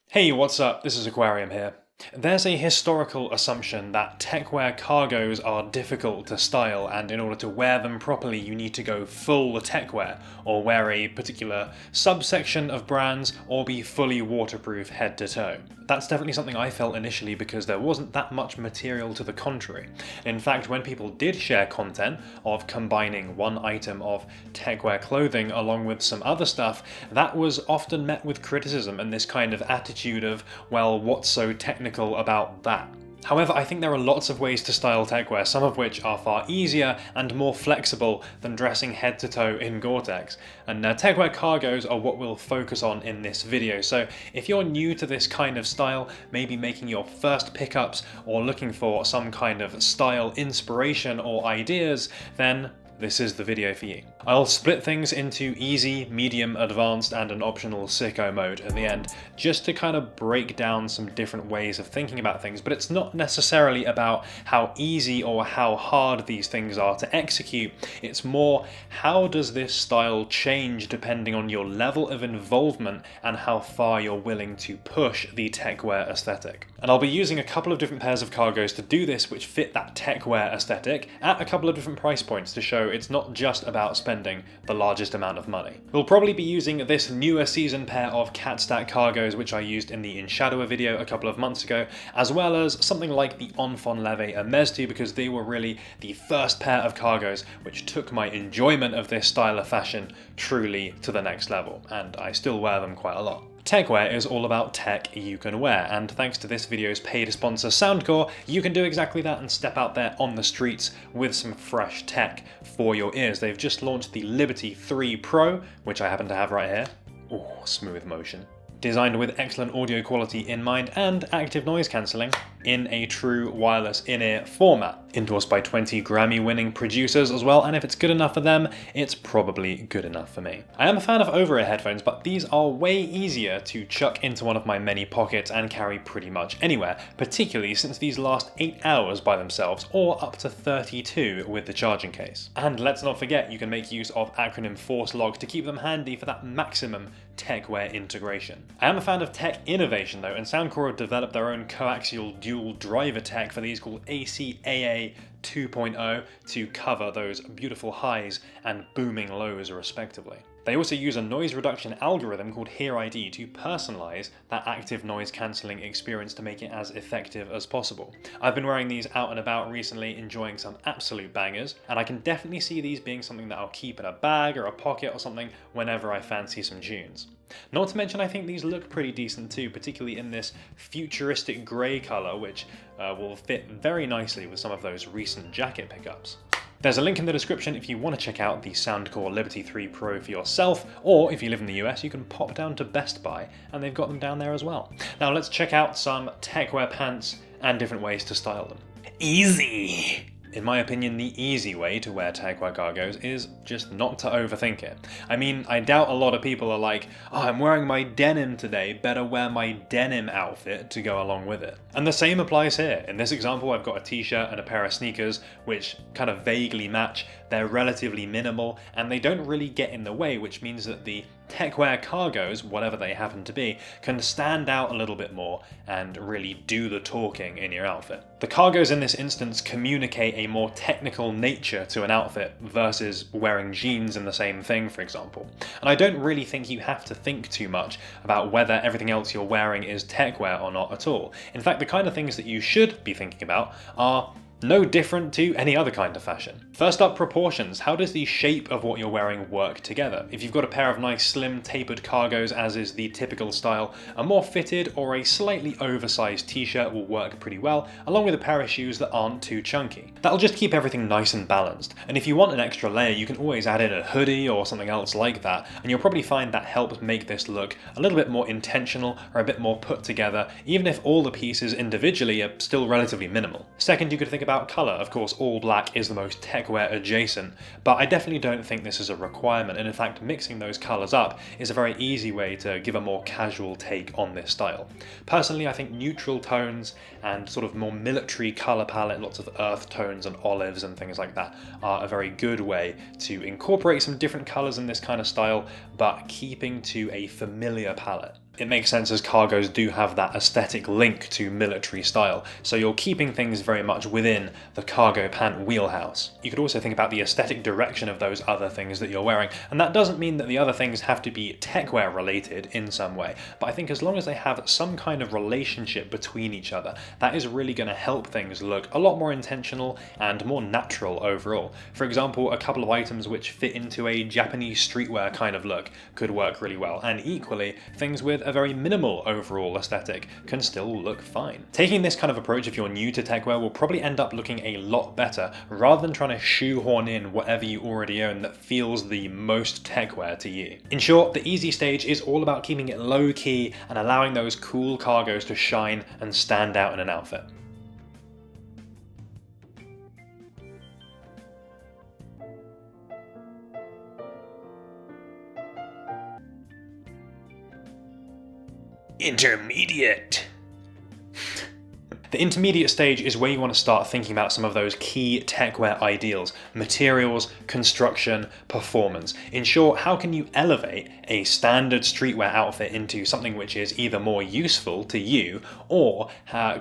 Hey, what's up? This is Aquarium here. There's a historical assumption that techwear cargos are difficult to style, and in order to wear them properly you need to go full techwear, or wear a particular subsection of brands, or be fully waterproof head to toe. That's definitely something I felt initially because there wasn't that much material to the contrary. In fact, when people did share content of combining one item of techwear clothing along with some other stuff, that was often met with criticism and this kind of attitude of, well, what's so technical about that? However, I think there are lots of ways to style techwear, some of which are far easier and more flexible than dressing head to toe in Gore-Tex. And techwear cargos are what we'll focus on in this video. So if you're new to this kind of style, maybe making your first pickups or looking for some kind of style inspiration or ideas, then this is the video for you. I'll split things into easy, medium, advanced, and an optional sicko mode at the end, just to kind of break down some different ways of thinking about things, but it's not necessarily about how easy or how hard these things are to execute. It's more, how does this style change depending on your level of involvement and how far you're willing to push the techwear aesthetic. And I'll be using a couple of different pairs of cargos to do this, which fit that techwear aesthetic at a couple of different price points to show it's not just about spending the largest amount of money. We'll probably be using this newer season pair of cat stack cargos which I used in the In Shadower video a couple of months ago, as well as something like the Antwon Leve Ameztu, because they were really the first pair of cargos which took my enjoyment of this style of fashion truly to the next level, and I still wear them quite a lot. Techwear is all about tech you can wear, and thanks to this video's paid sponsor Soundcore, you can do exactly that and step out there on the streets with some fresh tech for your ears. They've just launched the Liberty 3 Pro, which I happen to have right here. Ooh, smooth motion. Designed with excellent audio quality in mind and active noise cancelling in a true wireless in-ear format. Endorsed by 20 Grammy-winning producers as well, and if it's good enough for them, it's probably good enough for me. I am a fan of over-ear headphones, but these are way easier to chuck into one of my many pockets and carry pretty much anywhere, particularly since these last 8 hours by themselves, or up to 32 with the charging case. And let's not forget, you can make use of acronym Force Lock to keep them handy for that maximum techwear integration. I am a fan of tech innovation though, and Soundcore have developed their own coaxial dual driver tech for these called ACAA 2.0 to cover those beautiful highs and booming lows respectively. They also use a noise reduction algorithm called Hear ID to personalize that active noise cancelling experience to make it as effective as possible. I've been wearing these out and about recently, enjoying some absolute bangers, and I can definitely see these being something that I'll keep in a bag or a pocket or something whenever I fancy some tunes. Not to mention, I think these look pretty decent too, particularly in this futuristic grey colour, which will fit very nicely with some of those recent jacket pickups. There's a link in the description if you want to check out the Soundcore Liberty 3 Pro for yourself, or if you live in the US, you can pop down to Best Buy and they've got them down there as well. Now let's check out some techwear pants and different ways to style them. Easy! In my opinion, the easy way to wear techwear cargos is just not to overthink it. I mean, I doubt a lot of people are like, oh, I'm wearing my denim today, better wear my denim outfit to go along with it. And the same applies here. In this example, I've got a t-shirt and a pair of sneakers, which kind of vaguely match. They're relatively minimal, and they don't really get in the way, which means that the techwear cargos, whatever they happen to be, can stand out a little bit more and really do the talking in your outfit. The cargos in this instance communicate a more technical nature to an outfit versus wearing jeans in the same thing, for example. And I don't really think you have to think too much about whether everything else you're wearing is techwear or not at all. In fact, the kind of things that you should be thinking about are no different to any other kind of fashion. First up, proportions. How does the shape of what you're wearing work together? If you've got a pair of nice slim tapered cargos, as is the typical style, a more fitted or a slightly oversized t-shirt will work pretty well, along with a pair of shoes that aren't too chunky. That'll just keep everything nice and balanced. And if you want an extra layer, you can always add in a hoodie or something else like that, and you'll probably find that helps make this look a little bit more intentional or a bit more put together, even if all the pieces individually are still relatively minimal. Second, you could think about colour. Of course, all black is the most techwear adjacent, but I definitely don't think this is a requirement, and in fact mixing those colours up is a very easy way to give a more casual take on this style. Personally, I think neutral tones and sort of more military colour palette, lots of earth tones and olives and things like that, are a very good way to incorporate some different colours in this kind of style, but keeping to a familiar palette. It makes sense as cargos do have that aesthetic link to military style, so you're keeping things very much within the cargo pant wheelhouse. You could also think about the aesthetic direction of those other things that you're wearing, and that doesn't mean that the other things have to be techwear related in some way, but I think as long as they have some kind of relationship between each other, that is really going to help things look a lot more intentional and more natural overall. For example, a couple of items which fit into a Japanese streetwear kind of look could work really well, and equally, things with a very minimal overall aesthetic can still look fine. Taking this kind of approach if you're new to techwear will probably end up looking a lot better, rather than trying to shoehorn in whatever you already own that feels the most techwear to you. In short, the easy stage is all about keeping it low key and allowing those cool cargos to shine and stand out in an outfit. Intermediate. The intermediate stage is where you want to start thinking about some of those key techwear ideals: materials, construction, performance. In short, how can you elevate a standard streetwear outfit into something which is either more useful to you or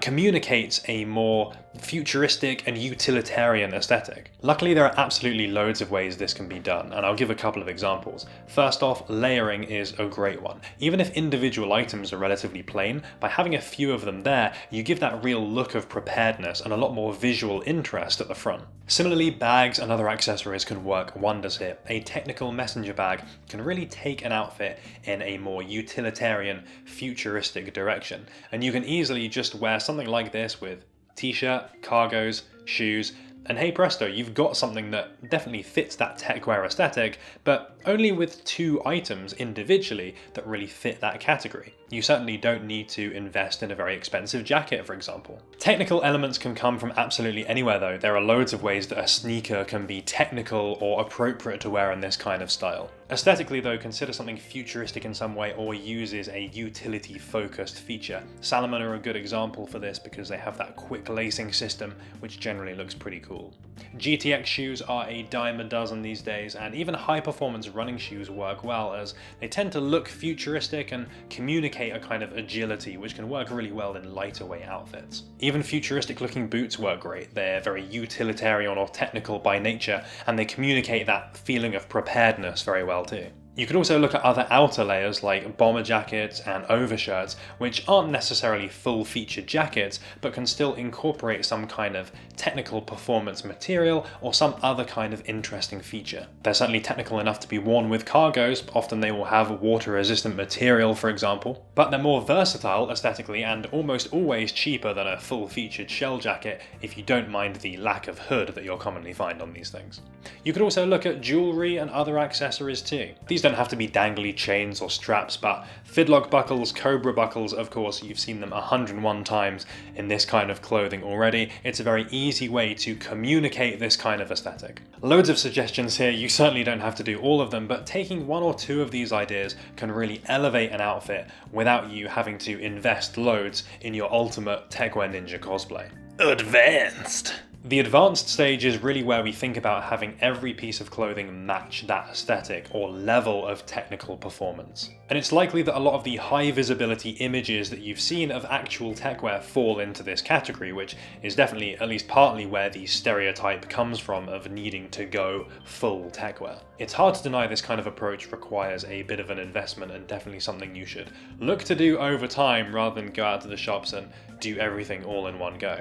communicates a more futuristic and utilitarian aesthetic? Luckily, there are absolutely loads of ways this can be done, and I'll give a couple of examples. First off, layering is a great one. Even if individual items are relatively plain, by having a few of them there, you give that real look of preparedness and a lot more visual interest at the front. Similarly, bags and other accessories can work wonders here. A technical messenger bag can really take an outfit in a more utilitarian, futuristic direction, and you can easily just wear something like this with t-shirt, cargos, shoes, and hey presto, you've got something that definitely fits that techwear aesthetic, but only with two items individually that really fit that category. You certainly don't need to invest in a very expensive jacket, for example. Technical elements can come from absolutely anywhere though. There are loads of ways that a sneaker can be technical or appropriate to wear in this kind of style. Aesthetically though, consider something futuristic in some way or uses a utility-focused feature. Salomon are a good example for this because they have that quick lacing system, which generally looks pretty cool. GTX shoes are a dime a dozen these days, and even high-performance running shoes work well as they tend to look futuristic and communicate a kind of agility which can work really well in lighter weight outfits. Even futuristic looking boots work great. They're very utilitarian or technical by nature, and they communicate that feeling of preparedness very well too. You could also look at other outer layers like bomber jackets and overshirts, which aren't necessarily full-featured jackets, but can still incorporate some kind of technical performance material or some other kind of interesting feature. They're certainly technical enough to be worn with cargos. Often they will have water-resistant material, for example, but they're more versatile aesthetically and almost always cheaper than a full-featured shell jacket if you don't mind the lack of hood that you'll commonly find on these things. You could also look at jewelry and other accessories too. These don't have to be dangly chains or straps, but fidlock buckles, cobra buckles, of course, you've seen them 101 times in this kind of clothing already. It's a very easy way to communicate this kind of aesthetic. Loads of suggestions here, you certainly don't have to do all of them, but taking one or two of these ideas can really elevate an outfit without you having to invest loads in your ultimate Techwear Ninja cosplay. Advanced! The advanced stage is really where we think about having every piece of clothing match that aesthetic or level of technical performance. And it's likely that a lot of the high visibility images that you've seen of actual techwear fall into this category, which is definitely at least partly where the stereotype comes from of needing to go full techwear. It's hard to deny this kind of approach requires a bit of an investment and definitely something you should look to do over time rather than go out to the shops and do everything all in one go.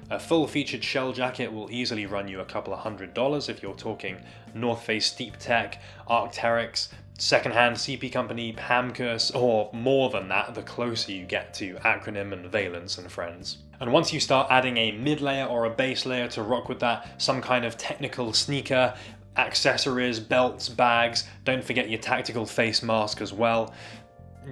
A full-featured shell jacket will easily run you a couple of $100 if you're talking North Face Steep Tech, Arc'teryx, secondhand CP Company, Pamcus, or more than that the closer you get to Acronym and Valence and friends. And once you start adding a mid-layer or a base layer to rock with that, some kind of technical sneaker, accessories, belts, bags, don't forget your tactical face mask as well,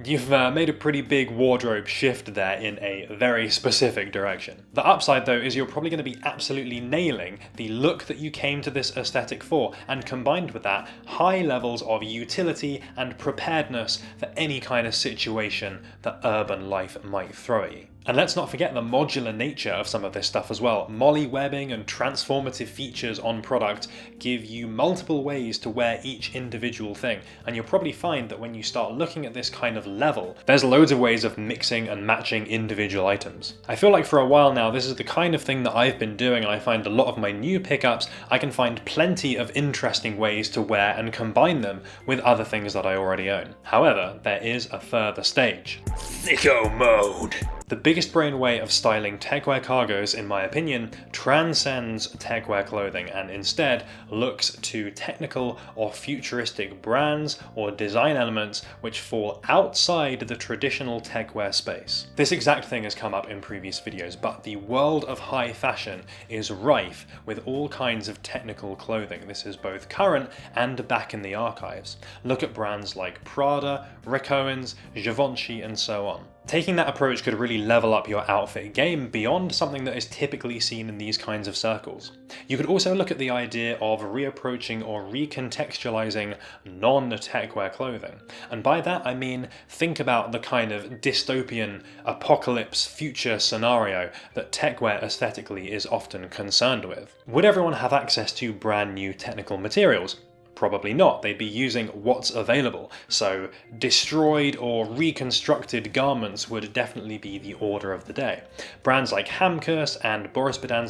you've made a pretty big wardrobe shift there in a very specific direction. The upside though is you're probably going to be absolutely nailing the look that you came to this aesthetic for, and combined with that, high levels of utility and preparedness for any kind of situation that urban life might throw at you. And let's not forget the modular nature of some of this stuff as well. Moly webbing and transformative features on product give you multiple ways to wear each individual thing, and you'll probably find that when you start looking at this kind of level, there's loads of ways of mixing and matching individual items. I feel like for a while now this is the kind of thing that I've been doing, and I find a lot of my new pickups I can find plenty of interesting ways to wear and combine them with other things that I already own. However, there is a further stage. Sicko mode! The biggest brain way of styling techwear cargos, in my opinion, transcends techwear clothing and instead looks to technical or futuristic brands or design elements which fall outside the traditional techwear space. This exact thing has come up in previous videos, but the world of high fashion is rife with all kinds of technical clothing. This is both current and back in the archives. Look at brands like Prada, Rick Owens, Givenchy, and so on. Taking that approach could really level up your outfit game beyond something that is typically seen in these kinds of circles. You could also look at the idea of reapproaching or recontextualizing non-techwear clothing. And by that I mean think about the kind of dystopian apocalypse future scenario that techwear aesthetically is often concerned with. Would everyone have access to brand new technical materials? Probably not. They'd be using what's available, so destroyed or reconstructed garments would definitely be the order of the day. Brands like Hamkurs and Boris Bedan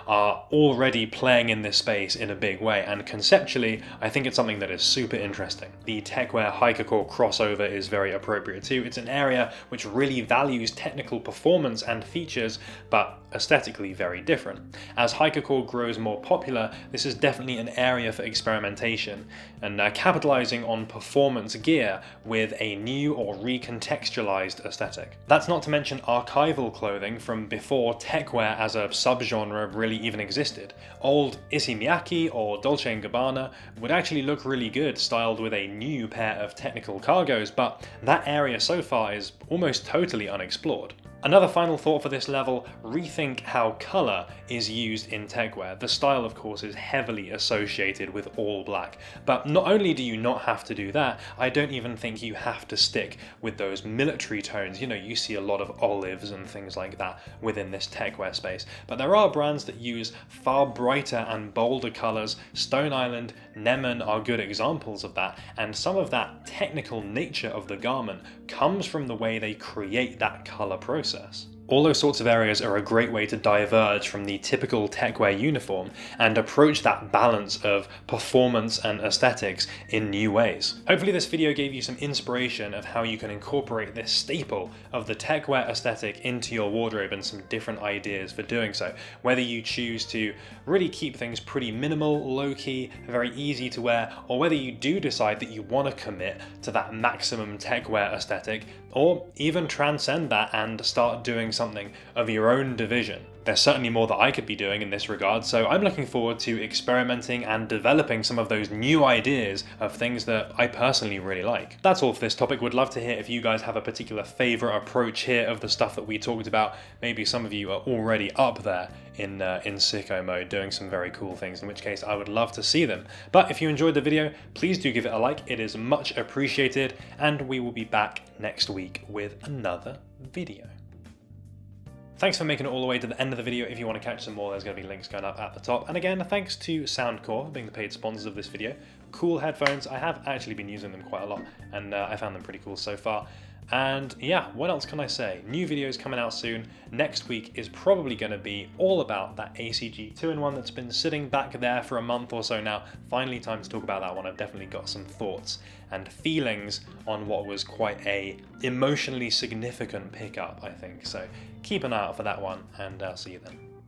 are already playing in this space in a big way, and conceptually I think it's something that is super interesting. The techwear hikercore crossover is very appropriate too. It's an area which really values technical performance and features, but aesthetically very different. As hikercore grows more popular, this is definitely an area for experimentation and capitalizing on performance gear with a new or recontextualized aesthetic. That's not to mention archival clothing from before techwear as a subgenre really even existed. Old Issey Miyake or Dolce & Gabbana would actually look really good styled with a new pair of technical cargos, but that area so far is almost totally unexplored. Another final thought for this level, rethink how colour is used in techwear. The style of course is heavily associated with all black, but not only do you not have to do that, I don't even think you have to stick with those military tones. You know, you see a lot of olives and things like that within this techwear space, but there are brands that use far brighter and bolder colours. Stone Island, Nemen are good examples of that, and some of that technical nature of the garment comes from the way they create that colour process. All those sorts of areas are a great way to diverge from the typical techwear uniform and approach that balance of performance and aesthetics in new ways. Hopefully this video gave you some inspiration of how you can incorporate this staple of the techwear aesthetic into your wardrobe and some different ideas for doing so. Whether you choose to really keep things pretty minimal, low-key, very easy to wear, or whether you do decide that you want to commit to that maximum techwear aesthetic, or even transcend that and start doing something of your own division. There's certainly more that I could be doing in this regard, so I'm looking forward to experimenting and developing some of those new ideas of things that I personally really like. That's all for this topic. Would love to hear if you guys have a particular favourite approach here of the stuff that we talked about. Maybe some of you are already up there in sicko mode doing some very cool things, in which case I would love to see them. But if you enjoyed the video, please do give it a like. It is much appreciated, and we will be back next week with another video. Thanks for making it all the way to the end of the video. If you want to catch some more, there's going to be links going up at the top. And again, thanks to Soundcore for being the paid sponsors of this video. Cool headphones. I have actually been using them quite a lot, and I found them pretty cool so far. And yeah, what else can I say? New videos coming out soon. Next week is probably going to be all about that ACG 2-in-1 that's been sitting back there for a month or so now. Finally time to talk about that one. I've definitely got some thoughts and feelings on what was quite a emotionally significant pickup, I think. So keep an eye out for that one, and I'll see you then.